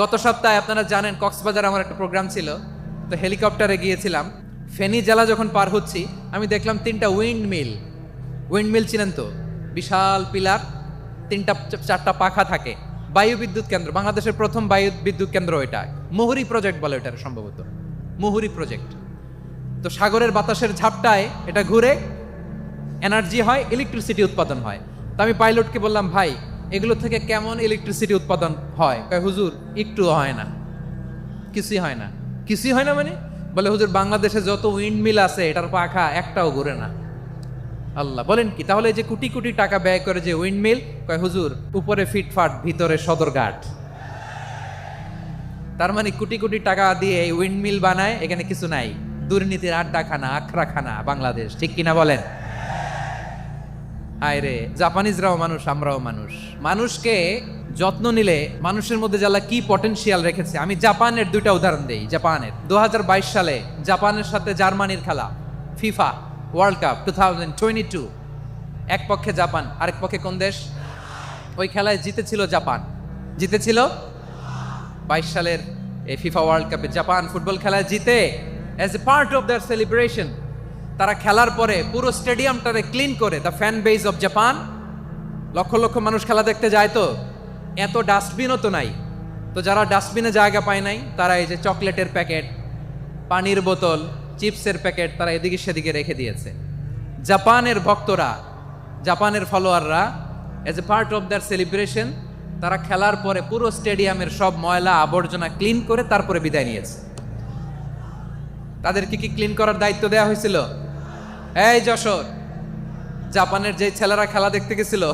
গত সপ্তাহে আপনারা জানেন কক্সবাজার আমার একটা প্রোগ্রাম ছিল, তো হেলিকপ্টারে গিয়েছিলাম। ফেনী জেলা যখন পার হচ্ছি আমি দেখলাম তিনটা উইন্ড মিল চিনেন তো, বিশাল পিলার, তিনটা চারটা পাখা থাকে। বায়ু বিদ্যুৎ কেন্দ্র, বাংলাদেশের প্রথম বায়ু বিদ্যুৎ কেন্দ্র এটা। মুহুরী প্রজেক্ট বলে এটা সম্ভবত, মুহুরী প্রজেক্ট। তো সাগরের বাতাসের ঝাপটায় এটা ঘুরে এনার্জি হয়, ইলেকট্রিসিটি উৎপাদন হয়। তো আমি পাইলটকে বললাম, ভাই এগুলো থেকে কেমন ইলেকট্রিসিটি উৎপাদন হয়? কয় হুজুর একটু হয় না, কিছুই হয় না। কিছুই হয় না মানে? বলে হুজুর বাংলাদেশে যত উইন্ড মিল আছে এটার পাখা একটাও ঘুরে না। আল্লাহ, বলেন কি? তাহলে এই যে কোটি কোটি টাকা ব্যয় করে যে উইন্ড মিল, কয় হুজুর উপরে ফিটফাট ভিতরে সদরঘাট। তার মানে কোটি কোটি টাকা দিয়ে এই উইন্ড মিল বানায়, এখানে কিছু নাই। দুর্নীতির আড্ডাখানা, আখড়াখানা বাংলাদেশ, ঠিক কিনা বলেন? হায় রে, জাপানিজরাও মানুষ, আমরাও মানুষ। মানুষকে যত্ন নিলে মানুষের মধ্যে জ্বালা কি পটেনশিয়াল রেখেছে। আমি জাপানের দুইটা উদাহরণ দেই। জাপানের 2022 সালে জাপানের সাথে জার্মানির খেলা, ফিফা ওয়ার্ল্ড কাপ 2022। এক পক্ষে জাপান, আরেক পক্ষে কোন দেশ? ওই খেলায় জিতেছিল জাপান, জিতেছিল 22 সালের এই ফিফা ওয়ার্ল্ড কাপে জাপান ফুটবল খেলায় জিতে। As a part of their celebration তারা খেলার পরে পুরো স্টেডিয়ামটারে ক্লিন করে, the fan base of Japan, lakh lakh মানুষ খেলা দেখতে যায়, তো এত ডাস্টবিনও তো নাই। তো যারা ডাস্টবিনে জায়গা পায় নাই, তারা এই যে চকলেটের প্যাকেট, পানির বোতল, চিপসের প্যাকেট তারা এদিকে সেদিকে রেখে দিয়েছে। জাপানের ভক্তরা, জাপানের ফলোয়াররা, as a part of their celebration তারা খেলার পরে পুরো স্টেডিয়ামের সব ময়লা আবর্জনা ক্লিন করে তারপরে বিদায় নিয়েছে। তাদেরকে কি ক্লিন করার দায়িত্ব দেওয়া হয়েছিল? এই যশোর, জাপানের যে ছেলেরা খেলা দেখতে গেছিল